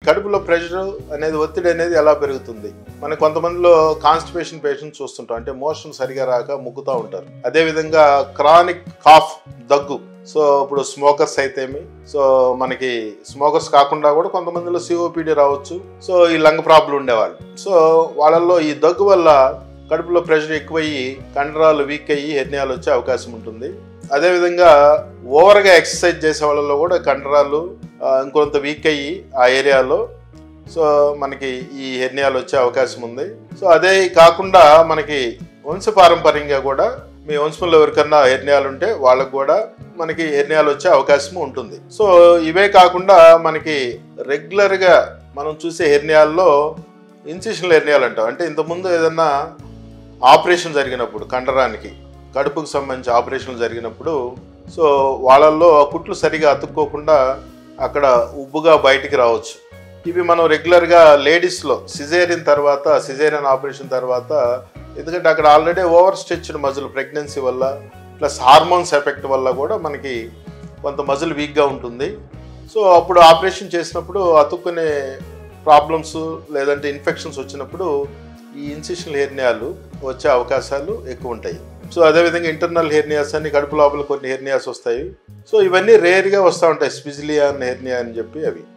కడుపులో ప్రెషర్ అనేది ఒత్తిడి అనేది ఎలా పెరుగుతుంది. మనకు కొంతమందిలో కాన్స్టిపేషన్ పేషెంట్స్ చూస్తుంటాం, అంటే మోషన్ సరిగా రాక ముక్కుతూ ఉంటారు. అదేవిధంగా క్రానిక్ కాఫ్, దగ్గు. సో ఇప్పుడు స్మోకర్స్ అయితేమి, సో మనకి స్మోకర్స్ కాకుండా కూడా కొంతమందిలో సిఓపిడి రావచ్చు. సో ఈ లంగ్ ప్రాబ్లం ఉండేవాళ్ళు, సో వాళ్ళల్లో ఈ దగ్గు వల్ల కడుపులో ప్రెషర్ ఎక్కువయ్యి కండరాలు వీక్ అయ్యి హెర్నియాలు వచ్చే అవకాశం ఉంటుంది. అదేవిధంగా ఓవర్గా ఎక్సర్సైజ్ చేసే వాళ్ళలో కూడా కండరాలు ఇంకొంత వీక్ అయ్యి ఆ ఏరియాలో సో మనకి ఈ హెర్నియాలు వచ్చే అవకాశం ఉంది. సో అదే కాకుండా మనకి వంశపారంపర్యంగా కూడా మీ వంశంలో ఎవరికన్నా హెర్నియాలు ఉంటే వాళ్ళకు కూడా మనకి హెర్నియాలు వచ్చే అవకాశం ఉంటుంది. సో ఇవే కాకుండా మనకి రెగ్యులర్గా మనం చూసే హెర్నియాల్లో ఇన్సిషనల్ హెర్నియాలు అంటాం. అంటే ఇంతకుముందు ఏదన్నా ఆపరేషన్ జరిగినప్పుడు కండరానికి కడుపుకు సంబంధించి ఆపరేషన్లు జరిగినప్పుడు సో వాళ్ళల్లో కుట్లు సరిగా అతుక్కోకుండా అక్కడ ఉబ్బుగా బయటికి రావచ్చు. ఇవి మనం రెగ్యులర్గా లేడీస్లో సిజేరియన్ ఆపరేషన్ తర్వాత, ఎందుకంటే అక్కడ already over stretched muscle pregnancy వల్ల ప్లస్ హార్మోన్స్ ఎఫెక్ట్ వల్ల కూడా మనకి కొంత మజిల్ వీక్గా ఉంటుంది. సో అప్పుడు ఆపరేషన్ చేసినప్పుడు అతుక్కునే ప్రాబ్లమ్స్ లేదంటే ఇన్ఫెక్షన్స్ వచ్చినప్పుడు ఈ ఇన్సిషనల్ హెర్నియాలు వచ్చే అవకాశాలు ఎక్కువ ఉంటాయి. సో అదేవిధంగా ఇంటర్నల్ హెర్నియాస్ అని కడుపు లోపల కొన్ని హెర్నియాస్ వస్తాయి. సో ఇవన్నీ రేర్గా వస్తూ ఉంటాయి, స్పిజిలియన్ హెర్నియా అని చెప్పి అవి.